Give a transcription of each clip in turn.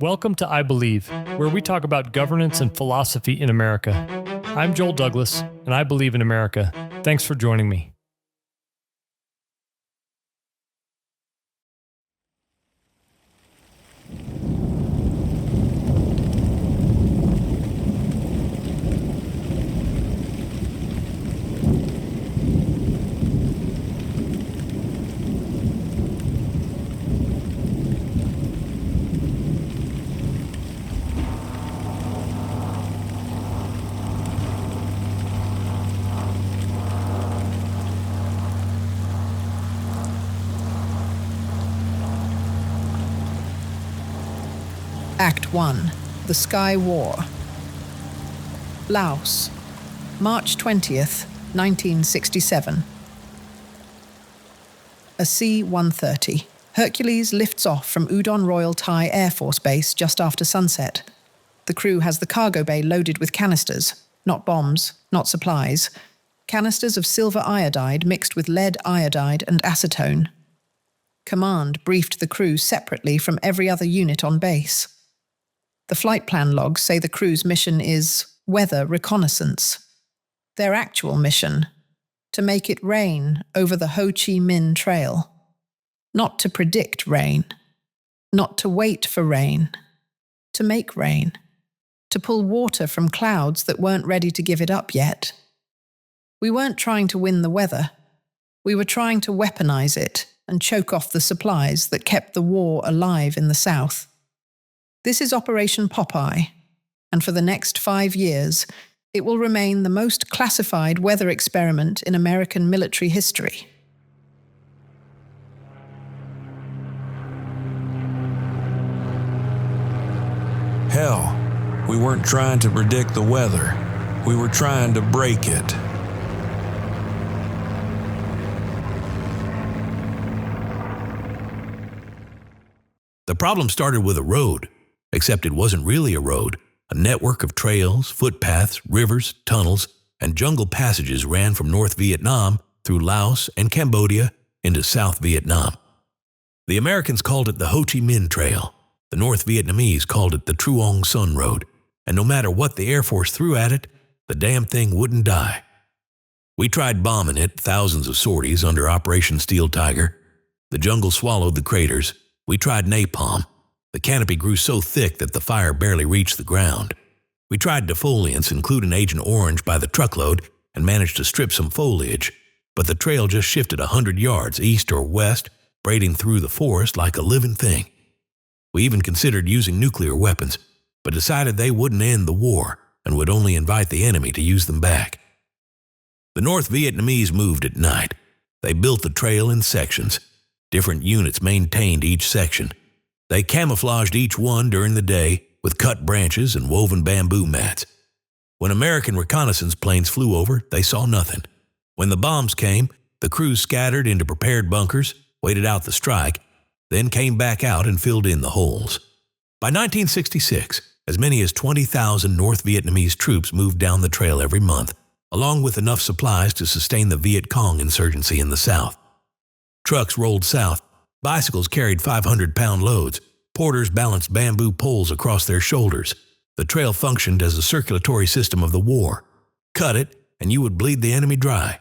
Welcome to I Believe, where we talk about governance and philosophy in America. I'm Joel Douglas, and I believe in America. Thanks for joining me. Act 1. The Sky War. Laos, March 20th, 1967. A C-130. Hercules lifts off from Udon Royal Thai Air Force Base just after sunset. The crew has the cargo bay loaded with canisters, not bombs, not supplies. Canisters of silver iodide mixed with lead iodide and acetone. Command briefed the crew separately from every other unit on base. The flight plan logs say the crew's mission is weather reconnaissance. Their actual mission, to make it rain over the Ho Chi Minh Trail. Not to predict rain, not to wait for rain, to make rain, to pull water from clouds that weren't ready to give it up yet. We weren't trying to win the weather. We were trying to weaponize it and choke off the supplies that kept the war alive in the South. This is Operation Popeye, and for the next 5 years, it will remain the most classified weather experiment in American military history. Hell, we weren't trying to predict the weather. We were trying to break it. The problem started with a road, except it wasn't really a road. A network of trails, footpaths, rivers, tunnels, and jungle passages ran from North Vietnam through Laos and Cambodia into South Vietnam. The Americans called it the Ho Chi Minh Trail. The North Vietnamese called it the Truong Son Road, and no matter what the Air Force threw at it, the damn thing wouldn't die. We tried bombing it, thousands of sorties under Operation Steel Tiger. The jungle swallowed the craters. We tried napalm. The canopy grew so thick that the fire barely reached the ground. We tried defoliants, including Agent Orange, by the truckload and managed to strip some foliage, but the trail just shifted 100 yards east or west, braiding through the forest like a living thing. We even considered using nuclear weapons, but decided they wouldn't end the war and would only invite the enemy to use them back. The North Vietnamese moved at night. They built the trail in sections. Different units maintained each section. They camouflaged each one during the day with cut branches and woven bamboo mats. When American reconnaissance planes flew over, they saw nothing. When the bombs came, the crews scattered into prepared bunkers, waited out the strike, then came back out and filled in the holes. By 1966, as many as 20,000 North Vietnamese troops moved down the trail every month, along with enough supplies to sustain the Viet Cong insurgency in the South. Trucks rolled south. Bicycles carried 500-pound loads. Porters balanced bamboo poles across their shoulders. The trail functioned as a circulatory system of the war. Cut it, and you would bleed the enemy dry.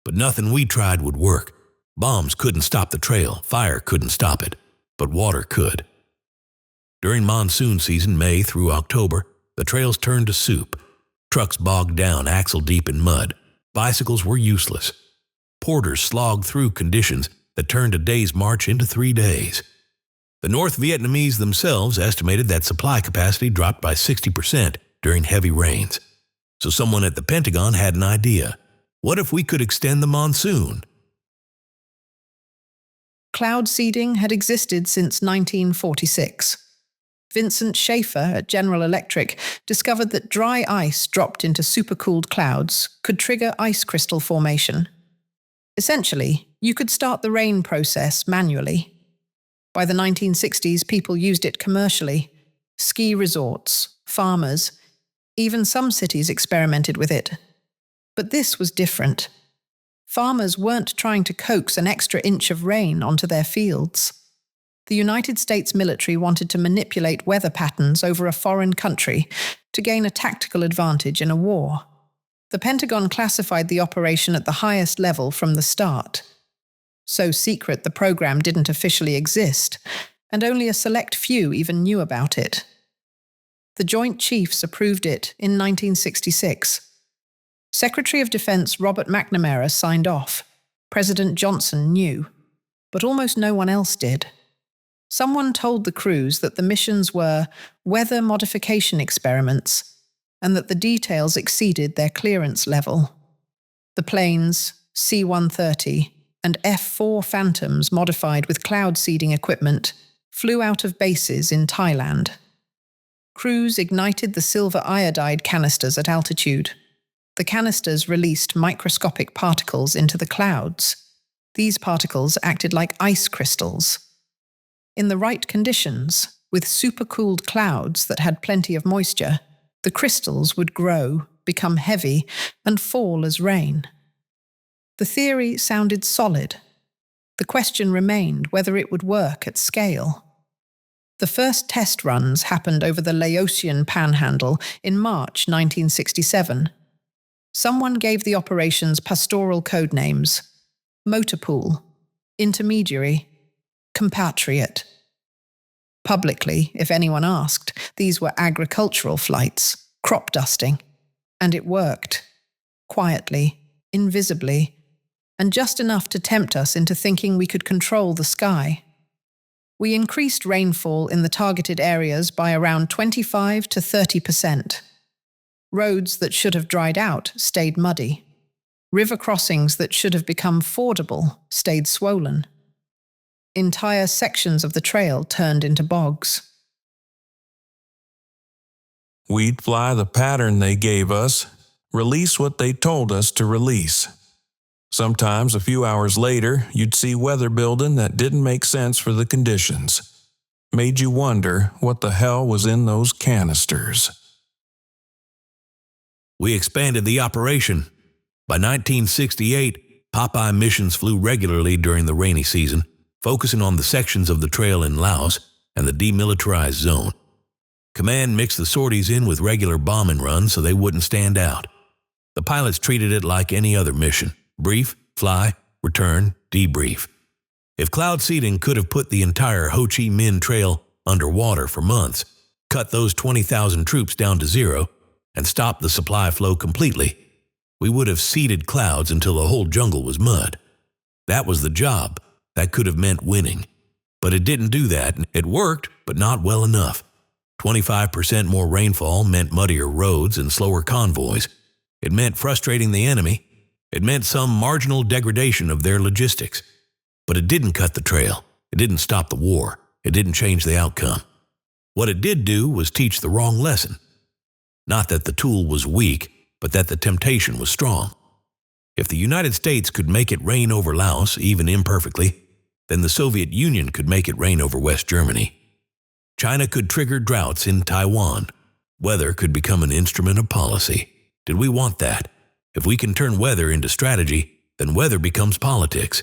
But nothing we tried would work. Bombs couldn't stop the trail. Fire couldn't stop it. But water could. During monsoon season, May through October, the trails turned to soup. Trucks bogged down axle-deep in mud. Bicycles were useless. Porters slogged through conditions that turned a day's march into 3 days. The North Vietnamese themselves estimated that supply capacity dropped by 60% during heavy rains. So someone at the Pentagon had an idea. What if we could extend the monsoon? Cloud seeding had existed since 1946. Vincent Schaefer at General Electric discovered that dry ice dropped into supercooled clouds could trigger ice crystal formation. Essentially, you could start the rain process manually. By the 1960s, people used it commercially. Ski resorts, farmers, even some cities experimented with it. But this was different. Farmers weren't trying to coax an extra inch of rain onto their fields. The United States military wanted to manipulate weather patterns over a foreign country to gain a tactical advantage in a war. The Pentagon classified the operation at the highest level from the start. So secret the program didn't officially exist, and only a select few even knew about it. The Joint Chiefs approved it in 1966. Secretary of Defense Robert McNamara signed off. President Johnson knew, but almost no one else did. Someone told the crews that the missions were weather modification experiments and that the details exceeded their clearance level. The planes, C-130 and F-4 Phantoms modified with cloud seeding equipment, flew out of bases in Thailand. Crews ignited the silver iodide canisters at altitude. The canisters released microscopic particles into the clouds. These particles acted like ice crystals. In the right conditions, with supercooled clouds that had plenty of moisture, the crystals would grow, become heavy, and fall as rain. The theory sounded solid. The question remained whether it would work at scale. The first test runs happened over the Laosian Panhandle in March 1967. Someone gave the operations pastoral code names: Motorpool, Intermediary, Compatriot. Publicly, if anyone asked, these were agricultural flights, crop dusting. And it worked. Quietly, invisibly, and just enough to tempt us into thinking we could control the sky. We increased rainfall in the targeted areas by around 25 to 30%. Roads that should have dried out stayed muddy. River crossings that should have become fordable stayed swollen. Entire sections of the trail turned into bogs. We'd fly the pattern they gave us, release what they told us to release. Sometimes a few hours later, you'd see weather building that didn't make sense for the conditions. Made you wonder what the hell was in those canisters. We expanded the operation. By 1968, Popeye missions flew regularly during the rainy season, focusing on the sections of the trail in Laos and the demilitarized zone. Command mixed the sorties in with regular bombing runs so they wouldn't stand out. The pilots treated it like any other mission: brief, fly, return, debrief. If cloud seeding could have put the entire Ho Chi Minh Trail underwater for months, cut those 20,000 troops down to zero, and stopped the supply flow completely, we would have seeded clouds until the whole jungle was mud. That was the job. That could have meant winning. But it didn't do that. It worked, but not well enough. 25% more rainfall meant muddier roads and slower convoys. It meant frustrating the enemy. It meant some marginal degradation of their logistics. But it didn't cut the trail. It didn't stop the war. It didn't change the outcome. What it did do was teach the wrong lesson. Not that the tool was weak, but that the temptation was strong. If the United States could make it rain over Laos, even imperfectly, then the Soviet Union could make it rain over West Germany. China could trigger droughts in Taiwan. Weather could become an instrument of policy. Did we want that? If we can turn weather into strategy, then weather becomes politics.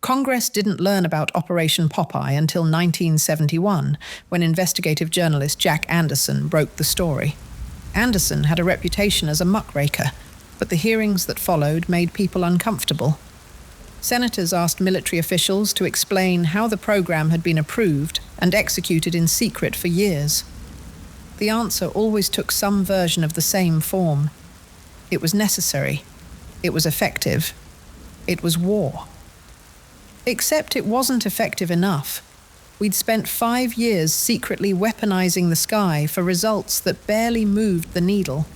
Congress didn't learn about Operation Popeye until 1971, when investigative journalist Jack Anderson broke the story. Anderson had a reputation as a muckraker, but the hearings that followed made people uncomfortable. Senators asked military officials to explain how the program had been approved and executed in secret for years. The answer always took some version of the same form. It was necessary. It was effective. It was war. Except it wasn't effective enough. We'd spent 5 years secretly weaponizing the sky for results that barely moved the needle.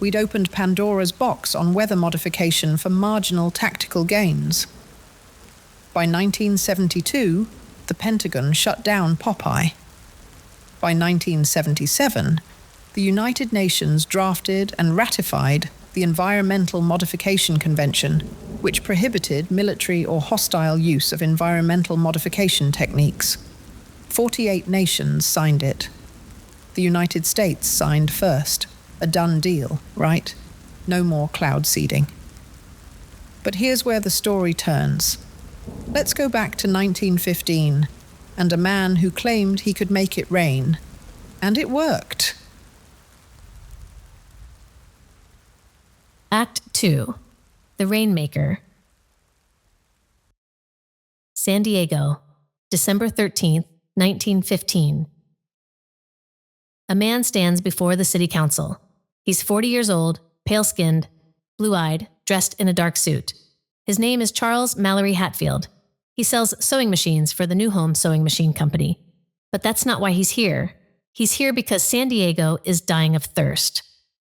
We'd opened Pandora's box on weather modification for marginal tactical gains. By 1972, the Pentagon shut down Popeye. By 1977, the United Nations drafted and ratified the Environmental Modification Convention, which prohibited military or hostile use of environmental modification techniques. 48 nations signed it. The United States signed first. A done deal, right? No more cloud seeding. But here's where the story turns. Let's go back to 1915 and a man who claimed he could make it rain. And it worked. Act 2. The Rainmaker. San Diego, December 13th, 1915. A man stands before the city council. He's 40 years old, pale-skinned, blue-eyed, dressed in a dark suit. His name is Charles Mallory Hatfield. He sells sewing machines for the New Home Sewing Machine Company. But that's not why he's here. He's here because San Diego is dying of thirst.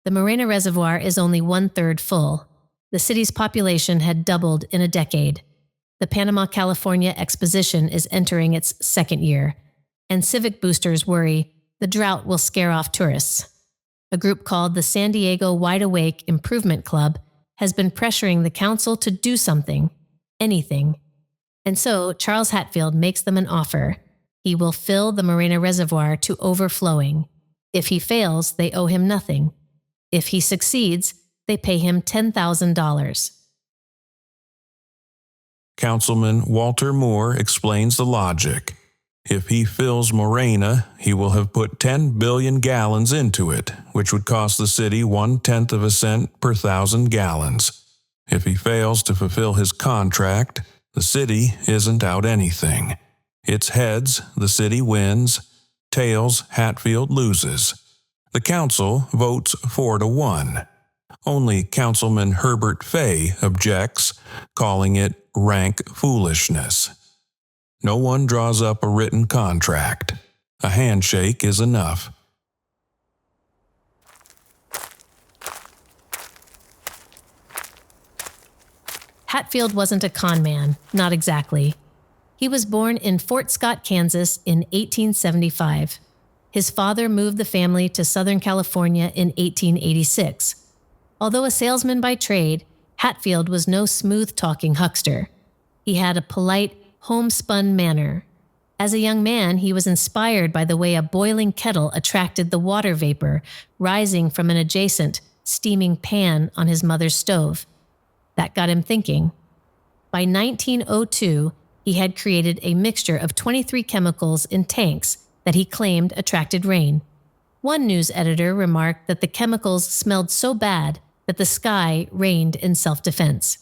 The Morena Reservoir is only 1/3 full. The city's population had doubled in a decade. The Panama, California Exposition is entering its second year, and civic boosters worry the drought will scare off tourists. A group called the San Diego Wide Awake Improvement Club has been pressuring the council to do something, anything. And so Charles Hatfield makes them an offer. He will fill the Morena Reservoir to overflowing. If he fails, they owe him nothing. If he succeeds, they pay him $10,000. Councilman Walter Moore explains the logic. If he fills Morena, he will have put 10 billion gallons into it, which would cost the city 1/10 of a cent per 1,000 gallons. If he fails to fulfill his contract, the city isn't out anything. It's heads, the city wins. Tails, Hatfield loses. The council votes 4-1. Only Councilman Herbert Fay objects, calling it rank foolishness. No one draws up a written contract. A handshake is enough. Hatfield wasn't a con man, not exactly. He was born in Fort Scott, Kansas in 1875. His father moved the family to Southern California in 1886. Although a salesman by trade, Hatfield was no smooth-talking huckster. He had a polite, homespun manner. As a young man, he was inspired by the way a boiling kettle attracted the water vapor rising from an adjacent, steaming pan on his mother's stove. That got him thinking. By 1902, he had created a mixture of 23 chemicals in tanks that he claimed attracted rain. One news editor remarked that the chemicals smelled so bad that the sky rained in self-defense.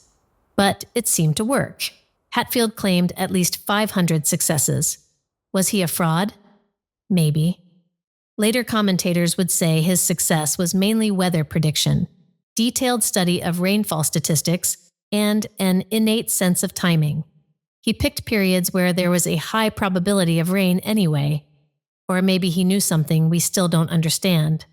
But it seemed to work. Hatfield claimed at least 500 successes. Was he a fraud? Maybe. Later commentators would say his success was mainly weather prediction, detailed study of rainfall statistics, and an innate sense of timing. He picked periods where there was a high probability of rain anyway. Or maybe he knew something we still don't understand.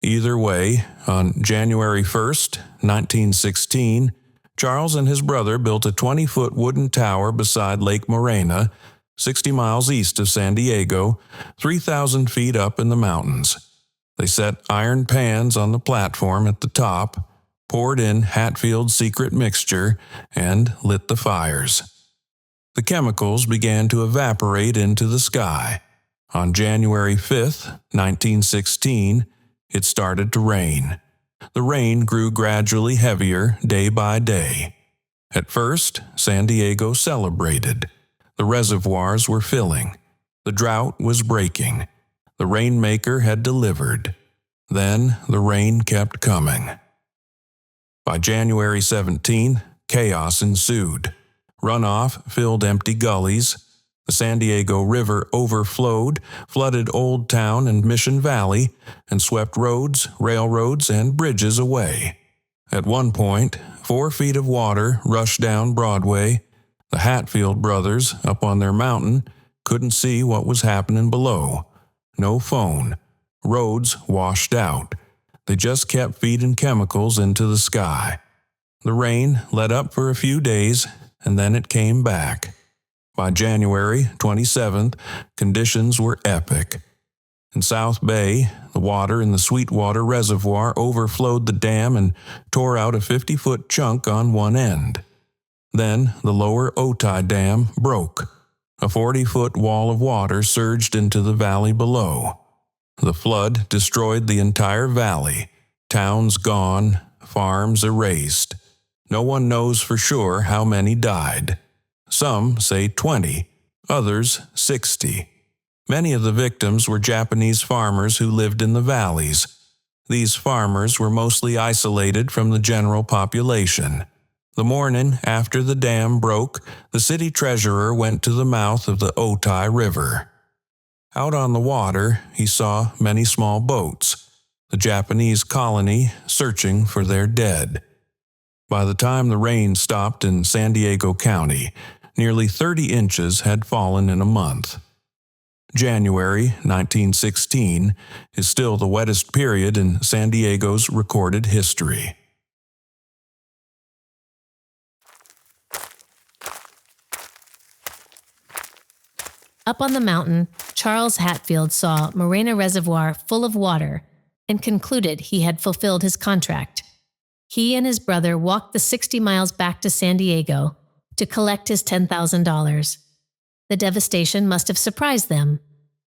Either way, on January 1st, 1916, Charles and his brother built a 20-foot wooden tower beside Lake Morena, 60 miles east of San Diego, 3,000 feet up in the mountains. They set iron pans on the platform at the top, poured in Hatfield's secret mixture, and lit the fires. The chemicals began to evaporate into the sky. On January 5th, 1916, it started to rain. The rain grew gradually heavier day by day. At first, San Diego celebrated. The reservoirs were filling. The drought was breaking. The Rainmaker had delivered. Then the rain kept coming. By January 17, chaos ensued. Runoff filled empty gullies. The San Diego River overflowed, flooded Old Town and Mission Valley, and swept roads, railroads, and bridges away. At one point, 4 feet of water rushed down Broadway. The Hatfield brothers, up on their mountain, couldn't see what was happening below. No phone. Roads washed out. They just kept feeding chemicals into the sky. The rain let up for a few days, and then it came back. By January 27th, conditions were epic. In South Bay, the water in the Sweetwater Reservoir overflowed the dam and tore out a 50-foot chunk on one end. Then the lower Otay Dam broke. A 40-foot wall of water surged into the valley below. The flood destroyed the entire valley. Towns gone, farms erased. No one knows for sure how many died. Some say 20, others 60. Many of the victims were Japanese farmers who lived in the valleys. These farmers were mostly isolated from the general population. The morning after the dam broke, the city treasurer went to the mouth of the Otay River. Out on the water, he saw many small boats, the Japanese colony searching for their dead. By the time the rain stopped in San Diego County, nearly 30 inches had fallen in a month. January 1916 is still the wettest period in San Diego's recorded history. Up on the mountain, Charles Hatfield saw Morena Reservoir full of water and concluded he had fulfilled his contract. He and his brother walked the 60 miles back to San Diego to collect his $10,000. The devastation must have surprised them.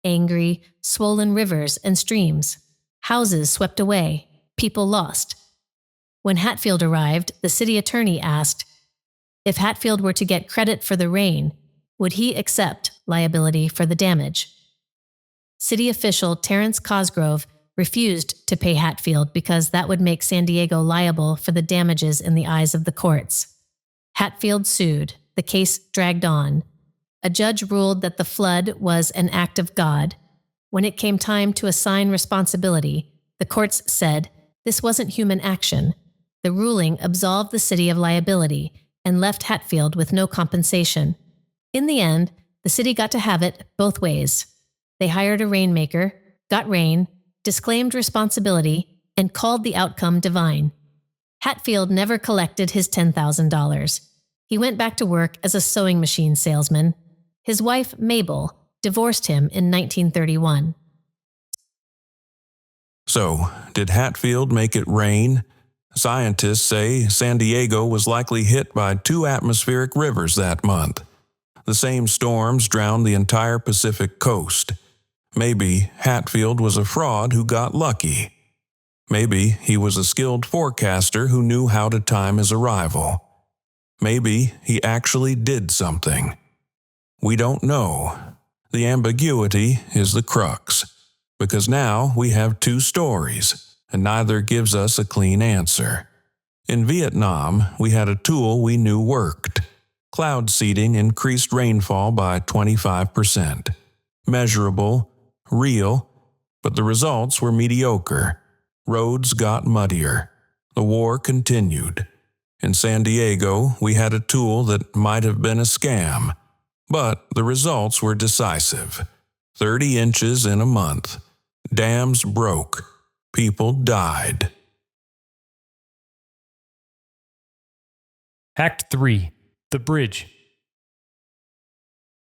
Angry, swollen rivers and streams, houses swept away, people lost. When Hatfield arrived, the city attorney asked, if Hatfield were to get credit for the rain, would he accept liability for the damage? City official Terrence Cosgrove refused to pay Hatfield because that would make San Diego liable for the damages in the eyes of the courts. Hatfield sued. The case dragged on. A judge ruled that the flood was an act of God. When it came time to assign responsibility, the courts said this wasn't human action. The ruling absolved the city of liability and left Hatfield with no compensation. In the end, the city got to have it both ways. They hired a rainmaker, got rain, disclaimed responsibility, and called the outcome divine. Hatfield never collected his $10,000. He went back to work as a sewing machine salesman. His wife, Mabel, divorced him in 1931. So, did Hatfield make it rain? Scientists say San Diego was likely hit by 2 atmospheric rivers that month. The same storms drowned the entire Pacific coast. Maybe Hatfield was a fraud who got lucky. Maybe he was a skilled forecaster who knew how to time his arrival. Maybe he actually did something. We don't know. The ambiguity is the crux, because now we have 2 stories, and neither gives us a clean answer. In Vietnam, we had a tool we knew worked. Cloud seeding increased rainfall by 25%. Measurable, real, but the results were mediocre. Roads got muddier. The war continued. In San Diego, we had a tool that might have been a scam, but the results were decisive. 30 inches in a month. Dams broke. People died. Act 3. The Bridge.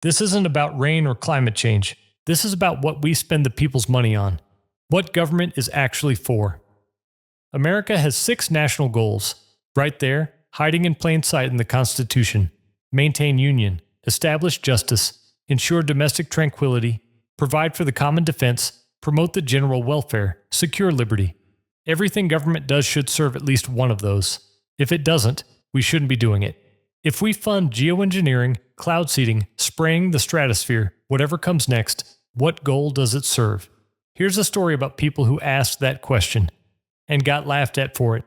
This isn't about rain or climate change. This is about what we spend the people's money on. What government is actually for. America has 6 national goals. Right there, hiding in plain sight in the Constitution. Maintain union. Establish justice. Ensure domestic tranquility. Provide for the common defense. Promote the general welfare. Secure liberty. Everything government does should serve at least one of those. If it doesn't, we shouldn't be doing it. If we fund geoengineering, cloud seeding, spraying the stratosphere, whatever comes next, what goal does it serve? Here's a story about people who asked that question and got laughed at for it.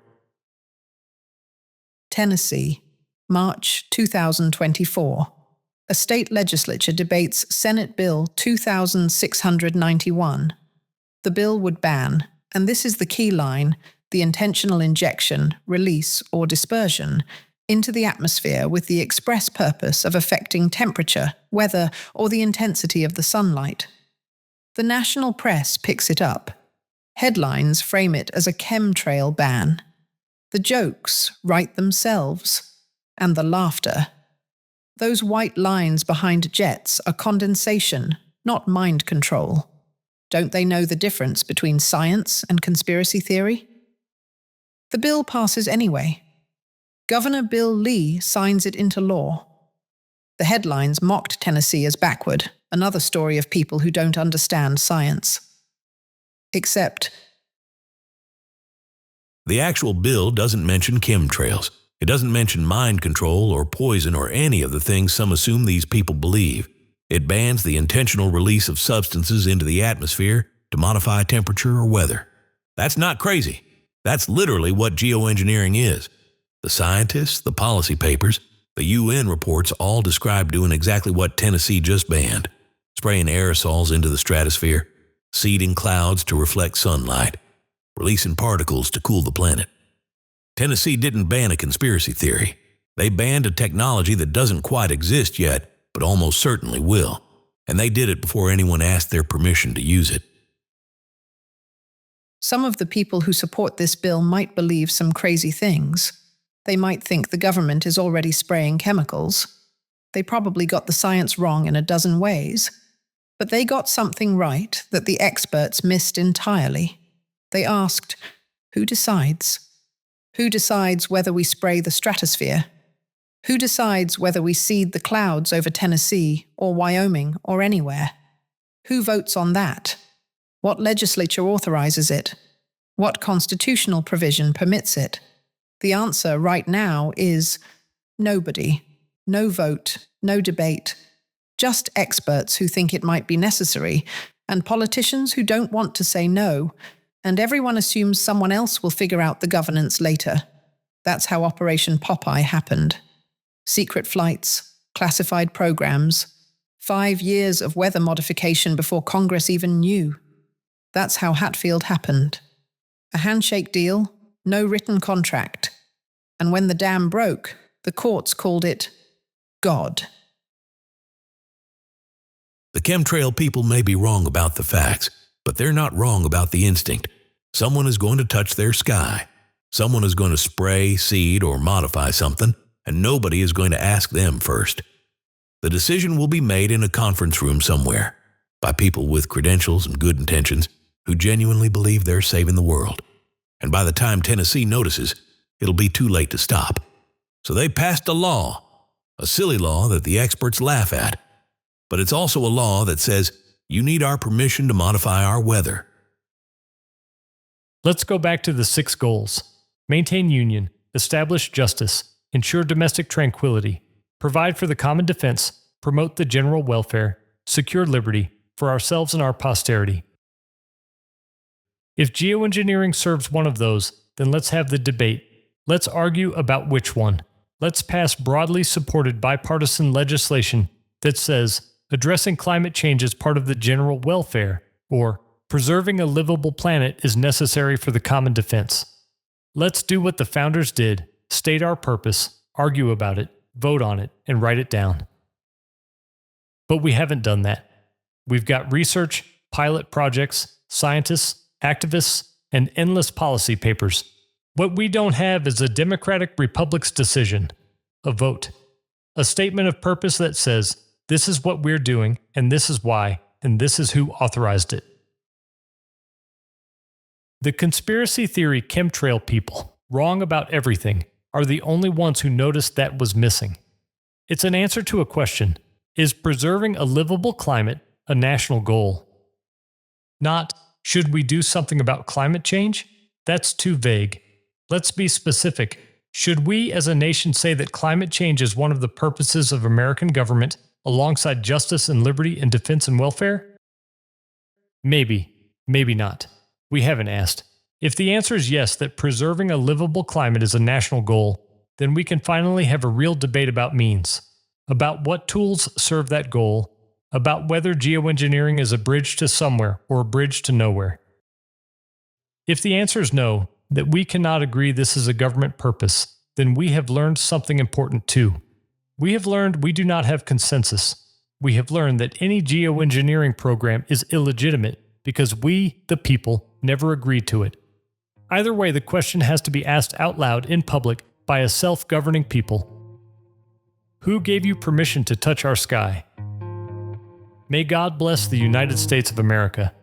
Tennessee, March 2024. A state legislature debates Senate Bill 2691. The bill would ban, and this is the key line, the intentional injection, release, or dispersion into the atmosphere with the express purpose of affecting temperature, weather, or the intensity of the sunlight. The national press picks it up. Headlines frame it as a chemtrail ban. The jokes write themselves, and the laughter. Those white lines behind jets are condensation, not mind control. Don't they know the difference between science and conspiracy theory? The bill passes anyway. Governor Bill Lee signs it into law. The headlines mocked Tennessee as backward, another story of people who don't understand science. Except The actual bill doesn't mention chemtrails, It doesn't mention mind control or poison or any of the things some assume these people believe. It bans the intentional release of substances into the atmosphere to modify temperature or weather. That's not crazy. That's literally what geoengineering is. The scientists, the policy papers, the UN reports all describe doing exactly what Tennessee just banned: spraying aerosols into the stratosphere, seeding clouds to reflect sunlight, releasing particles to cool the planet. Tennessee didn't ban a conspiracy theory. They banned a technology that doesn't quite exist yet, but almost certainly will. And they did it before anyone asked their permission to use it. Some of the people who support this bill might believe some crazy things. They might think the government is already spraying chemicals. They probably got the science wrong in a dozen ways. But they got something right that the experts missed entirely. They asked, who decides? Who decides whether we spray the stratosphere? Who decides whether we seed the clouds over Tennessee or Wyoming or anywhere? Who votes on that? What legislature authorizes it? What constitutional provision permits it? The answer right now is nobody. No vote, no debate. Just experts who think it might be necessary, and politicians who don't want to say no, and everyone assumes someone else will figure out the governance later. That's how Operation Popeye happened. Secret flights, classified programs, 5 years of weather modification before Congress even knew. That's how Hatfield happened. A handshake deal, no written contract. And when the dam broke, the courts called it God. The chemtrail people may be wrong about the facts, but they're not wrong about the instinct. Someone is going to touch their sky. Someone is going to spray, seed, or modify something, and nobody is going to ask them first. The decision will be made in a conference room somewhere by people with credentials and good intentions who genuinely believe they're saving the world. And by the time Tennessee notices, it'll be too late to stop. So they passed a law, a silly law that the experts laugh at. But it's also a law that says you need our permission to modify our weather. Let's go back to the 6 goals. Maintain union, establish justice, ensure domestic tranquility, provide for the common defense, promote the general welfare, secure liberty for ourselves and our posterity. If geoengineering serves one of those, then let's have the debate. Let's argue about which one. Let's pass broadly supported bipartisan legislation that says addressing climate change is part of the general welfare, or preserving a livable planet is necessary for the common defense. Let's do what the founders did, state our purpose, argue about it, vote on it, and write it down. But we haven't done that. We've got research, pilot projects, scientists, activists, and endless policy papers. What we don't have is a democratic republic's decision, a vote, a statement of purpose that says, this is what we're doing, and this is why, and this is who authorized it. The conspiracy theory chemtrail people, wrong about everything, are the only ones who noticed that was missing. It's an answer to a question: is preserving a livable climate a national goal? Not, should we do something about climate change? That's too vague. Let's be specific. Should we as a nation say that climate change is one of the purposes of American government alongside justice and liberty and defense and welfare? Maybe, maybe not. We haven't asked. If the answer is yes, that preserving a livable climate is a national goal, then we can finally have a real debate about means, about what tools serve that goal, about whether geoengineering is a bridge to somewhere or a bridge to nowhere. If the answer is no, that we cannot agree this is a government purpose, then we have learned something important too. We have learned we do not have consensus. We have learned that any geoengineering program is illegitimate because we, the people, never agreed to it. Either way, the question has to be asked out loud in public by a self-governing people. Who gave you permission to touch our sky? May God bless the United States of America.